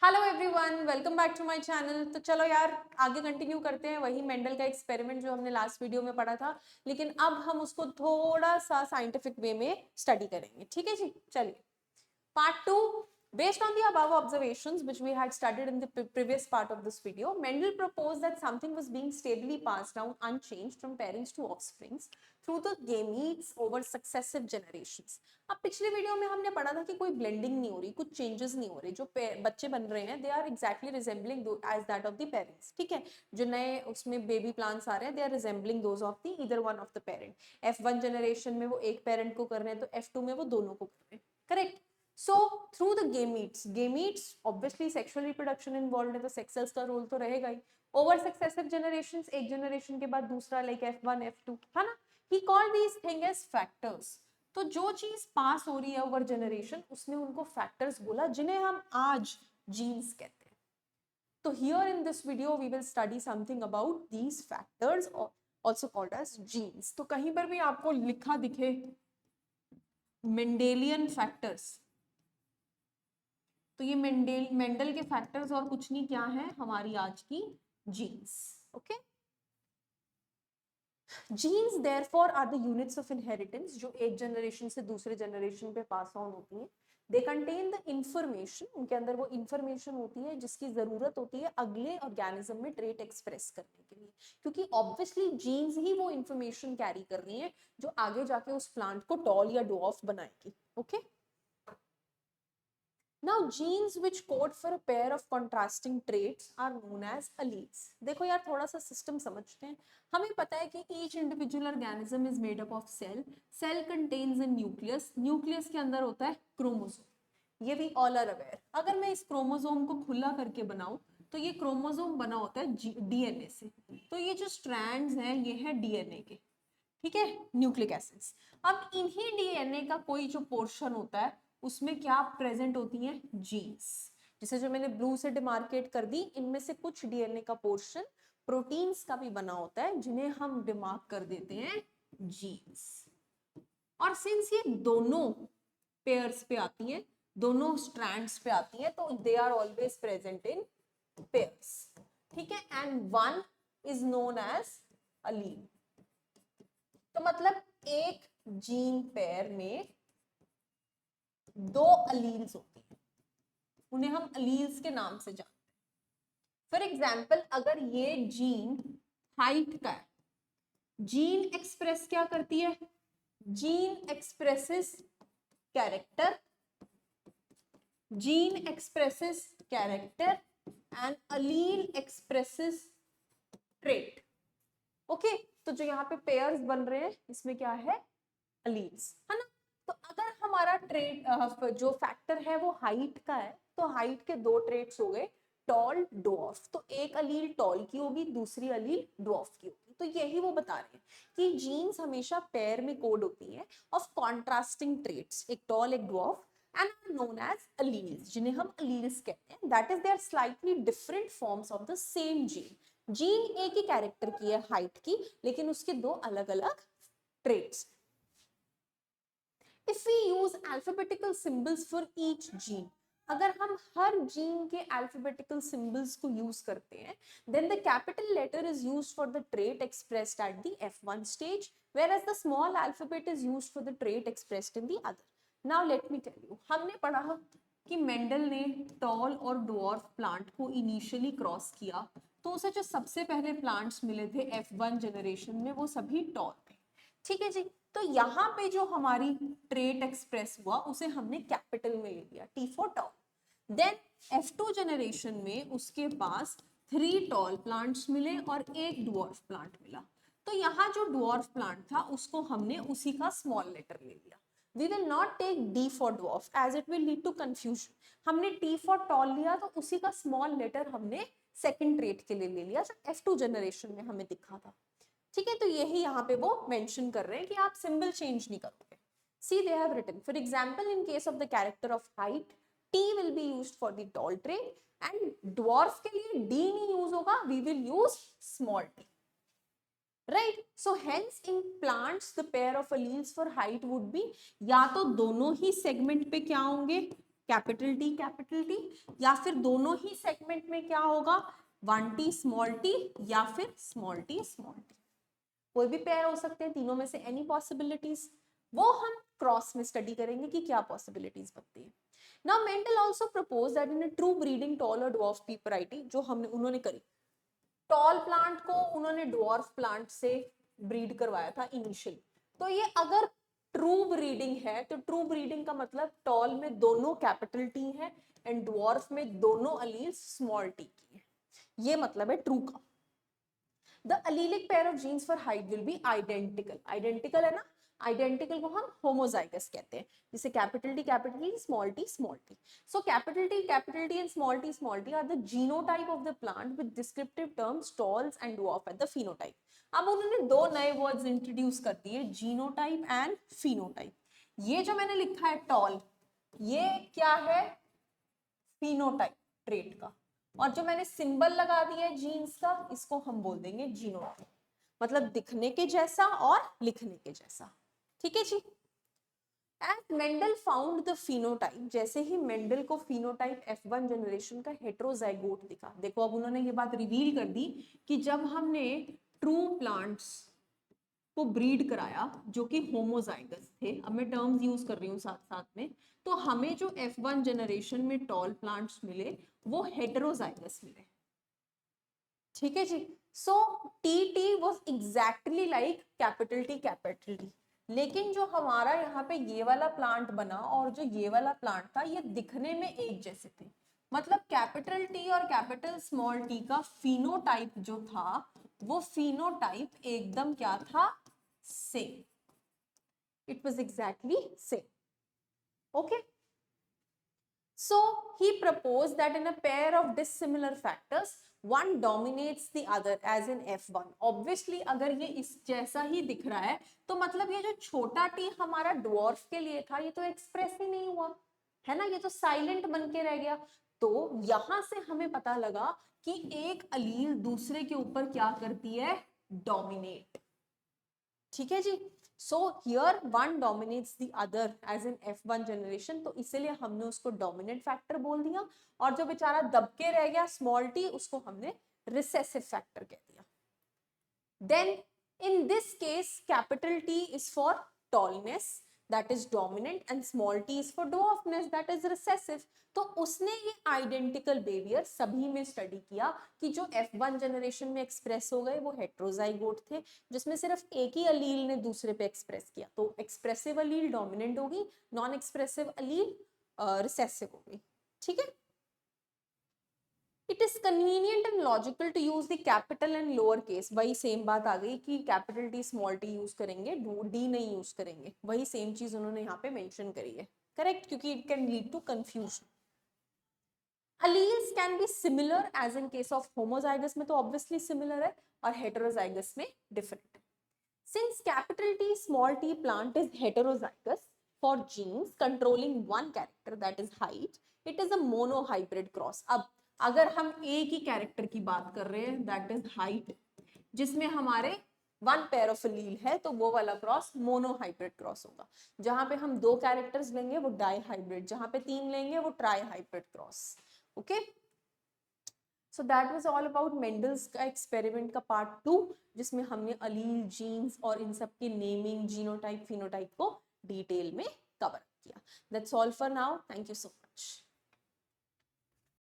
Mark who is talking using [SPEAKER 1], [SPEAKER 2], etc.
[SPEAKER 1] Hello everyone, welcome back to my channel. तो चलो यार आगे कंटिन्यू करते हैं वही मेंडल का एक्सपेरिमेंट जो हमने लास्ट वीडियो में पढ़ा था, लेकिन अब हम उसको थोड़ा सा साइंटिफिक वे में स्टडी करेंगे। ठीक है जी, चलिए Part 2. Based on the above observations which we had studied in the previous part of this video, Mendel proposed that something was being stably passed down unchanged from parents to offsprings through the gametes over successive generations. अब पिछले video में हमने पढ़ा था कि कोई blending नहीं हो रही, कुछ चेंजेस नहीं हो रहे, जो बच्चे बन रहे हैं they are exactly resembling as that of the parents. ठीक है, जो नए उसमें बेबी प्लांट्स आ रहे हैं they are resembling those of the either one of the parent. F1 generation में वो एक पेरेंट को कर रहे हैं, तो F2 में वो दोनों को कर रहे हैं। Correct. So through the gametes obviously sexual reproduction involved है, तो sex cells का रोल तो रहेगा ही। Over successive generations, एक generation के बाद दूसरा, like F1, F2, है ना? He called these things as factors. तो जो चीज पास हो रही है ओवर जनरेशन उसने उनको फैक्टर्स बोला, जिन्हें हम आज जीन्स कहते हैं। तो here in this video we will study something about these factors also called as genes. तो कहीं पर भी आपको लिखा दिखे मेंडेलियन फैक्टर्स, तो ये मेंडल के फैक्टर्स और कुछ नहीं, क्या है हमारी आज की genes. Okay, genes therefore are the units of inheritance, जो एक जनरेशन से दूसरे जनरेशन पे पास ऑन होती है। दे कंटेन द इंफॉर्मेशन, उनके अंदर वो इंफॉर्मेशन होती है जिसकी जरूरत होती है अगले ऑर्गेनिज्म में ट्रेट एक्सप्रेस करने के लिए, क्योंकि ऑब्वियसली जीन्स ही वो इंफॉर्मेशन कैरी कर रही है जो आगे जाके उस प्लांट को टॉल या डॉफ बनाएगी। Okay, Now genes which code for a pair of contrasting traits are known as alleles. देखो यार थोड़ा सा सिस्टम समझते हैं। हमें पता है कि each individual organism is made up of cell. Cell contains a nucleus. Nucleus के अंदर होता है क्रोमोसोम। ये भी all are aware। अगर मैं इस क्रोमोसोम को खुला करके बनाऊं तो ये क्रोमोसोम बना होता है डीएनए से। तो ये जो स्ट्रैंड्स हैं ये है डीएनए के, ठीक है, न्यूक्लिक एसिड्स। अब इन्हीं डीएनए का कोई जो पोर्शन होता है उसमें क्या प्रेजेंट होती हैं, जीन्स। जिसे जो मैंने ब्लू से डिमार्केट कर दी, इनमें से कुछ डीएनए का पोर्शन प्रोटीन्स का भी बना होता है जिन्हें हम डिमार्क कर देते हैं जीन्स। और सिंस ये दोनों पेयर्स पे आती हैं, दोनों स्ट्रैंड्स पे आती हैं, तो they are always present in pairs. ठीक है, and one is known as allele. तो मतलब एक जीन पेयर में दो अलील्स होती हैं, उन्हें हम अलील्स के नाम से जानते हैं। फॉर एग्जाम्पल अगर ये जीन हाइट का है, जीन एक्सप्रेस क्या करती है, gene expresses character, gene expresses character and allele expresses trait. Okay, तो जो यहाँ पे पेयर्स बन रहे हैं इसमें क्या है, अलील्स, है ना। तो अगर हमारा ट्रेट जो फैक्टर है वो हाइट का है, तो हाइट के दो ट्रेट्स हो गए, टॉल ड्वार्फ। तो एक अलील टॉल की होगी, दूसरी अलील ड्वार्फ की होगी। तो यही वो बता रहे हैं कि जीन्स हमेशा पेयर में कोड होती है ऑफ कॉन्ट्रास्टिंग ट्रेट्स, एक टॉल एक dwarf, and are known as alleles, जिन्हें हम alleles कहते हैं। That is, they are slightly different forms of the same gene. Gene एक ही कैरेक्टर की है हाइट की, लेकिन उसके दो अलग अलग traits. If we use alphabetical symbols for each gene, अगर हम हर जीन के alphabetical symbols को यूज करते हैं, then the capital letter is used for the trait expressed at the F1 stage, whereas the small alphabet is used for the trait expressed in the other. Now let me tell you, हमने पढ़ा कि Mendel ने toll और dwarf plant को initially cross किया, तो उसे जो सबसे पहले प्लांट्स मिले थे F1 जनरेशन में वो सभी टॉल थे। ठीक है जी, तो यहाँ पे जो हमारी ट्रेट एक्सप्रेस हुआ उसे हमने कैपिटल में ले लिया, T for tall. Then F2 generation में उसके पास 3 टॉल प्लांट्स मिले और एक डॉर्फ प्लांट मिला। तो यहाँ जो डॉर्फ प्लांट था उसको हमने उसी का स्मॉल लेटर ले लिया। We will not take D for dwarf as it will lead to confusion. हमने T for tall लिया तो उसी का स्मॉल लेटर हमने सेकंड ट्रेट के लिए ले लिया जो F2 जनरेशन में हमें दिखा था। ठीक है, तो यही यहाँ पे वो मेंशन कर रहे हैं कि आप सिंबल चेंज नहीं करोगे। See, they have written, for example, in case of the character of height, T will be used for the tall trait, and dwarf के लिए D नहीं यूज होगा, we will use small t. Right? So hence in plants the pair of alleles for height would be या तो दोनों ही segment पे क्या होंगे, कैपिटल टी, या फिर दोनों ही सेगमेंट में क्या होगा 1t स्मॉल टी या फिर स्मॉल टी स्मॉल टी, कोई भी पेयर हो सकते हैं तीनों में से, एनी पॉसिबिलिटीज, वो हम क्रॉस में स्टडी करेंगे कि क्या पॉसिबिलिटीज बनती है। Now Mendel also propose that in a true breeding tall और ड्वार्फ पी वैरायटी, जो हमने उन्होंने करी, टॉल प्लांट को उन्होंने ड्वार्फ प्लांट से ब्रीड करवाया था इनिशियली। तो ये अगर ट्रू ब्रीडिंग है तो ट्रू ब्रीडिंग का मतलब टॉल में दोनों कैपिटल टी है एंड ड्वार्फ में दोनों अलील्स स्मॉल टी की है, ये मतलब है ट्रू का। The allelic pair of genes for height will be identical. Identical है ना, identical को हम homozygous कहते हैं, जिसे capital T, small t. So capital T and small t are the genotype of the plant with descriptive terms talls and dwarf at the phenotype. अब उन्होंने दो नए words introduce कर दिए, genotype and phenotype. ये जो मैंने लिखा है tall, ये क्या है phenotype trait का, और जो मैंने सिंबल लगा दिया है जीन्स का, इसको हम बोल देंगे जीनोटाइप, मतलब दिखने के जैसा और लिखने के जैसा। ठीक है जी। As Mendel found the phenotype, जैसे ही मेंडल को फिनोटाइप F1 जनरेशन का हेटेरोजाइगोट दिखा, देखो अब उन्होंने ये बात रिवील कर दी कि जब हमने ट्रू प्लांट्स को ब्रीड कराया जो कि होमोजाइगस थे, अब मैं टर्म्स यूज कर रही हूँ साथ साथ में, तो हमें जो F1 जनरेशन में टॉल प्लांट्स मिले वो हेटेरोजाइगस मिले। ठीक है जी। So T was exactly like capital T, लेकिन जो हमारा यहाँ पे ये वाला प्लांट बना और जो ये वाला प्लांट था ये दिखने में एक जैसे थे, मतलब कैपिटल टी और कैपिटल स्मॉल टी का फिनोटाइप जो था वो फिनोटाइप एकदम क्या था, same, it was exactly same. Okay, so he proposed that in a pair of dissimilar factors one dominates the other as in F1. obviously अगर ये इस जैसा ही दिख रहा है तो मतलब ये जो छोटा टी हमारा ड्वार्फ के लिए था ये तो एक्सप्रेस ही नहीं हुआ है ना, ये तो साइलेंट बन के रह गया। तो यहां से हमें पता लगा कि एक अलील दूसरे के ऊपर क्या करती है, डोमिनेट। ठीक है जी। So here one dominates the other as in F1 generation, तो इसीलिए हमने उसको डोमिनेंट फैक्टर बोल दिया, और जो बेचारा दबके रह गया स्मॉल टी उसको हमने रिसेसिव फैक्टर कह दिया। Then in this case capital T is for tallness that is dominant and small t is for dwarfness that is recessive. तो उसने ये आइडेंटिकल बिहेवियर सभी में स्टडी किया कि जो F1 जनरेशन में एक्सप्रेस हो गए वो हेट्रोजाइगोट थे, जिसमें सिर्फ एक ही अलील ने दूसरे पे एक्सप्रेस किया, तो एक्सप्रेसिव अलील डोमिनेंट होगी, नॉन एक्सप्रेसिव अलील रिसेसिव होगी। ठीक है। It is convenient and logical to use the capital and lower case, वही सेम बात आ गई कि capital T small T use करेंगे, डी नहीं यूज करेंगे, वही सेम चीज उन्होंने यहाँ पे मेंशन करी है, करेक्ट, क्योंकि it can lead to confusion. Alleles can be similar as in case of homozygous में तो obviously similar है, और heterozygous में different। Since capital T small t plant is heterozygous for genes controlling one character that is height, it is a monohybrid cross। अब अगर हम एक ही character की बात कर रहे हैं that is height, जिसमें हमारे वन पेयर ऑफ allele है, तो वो वाला क्रॉस मोनोहाइब्रिड क्रॉस होगा। जहां पे हम दो कैरेक्टर्स लेंगे वो डाईहाइब्रिड, जहां पे तीन लेंगे वो trihybrid cross. Okay, so that was all about Mendel's का एक्सपेरिमेंट का पार्ट 2, जिसमें हमने अलील, जीन्स और इन सब की नेमिंग, जीनोटाइप, फिनोटाइप को डिटेल में कवर किया। That's all for now, thank you so much.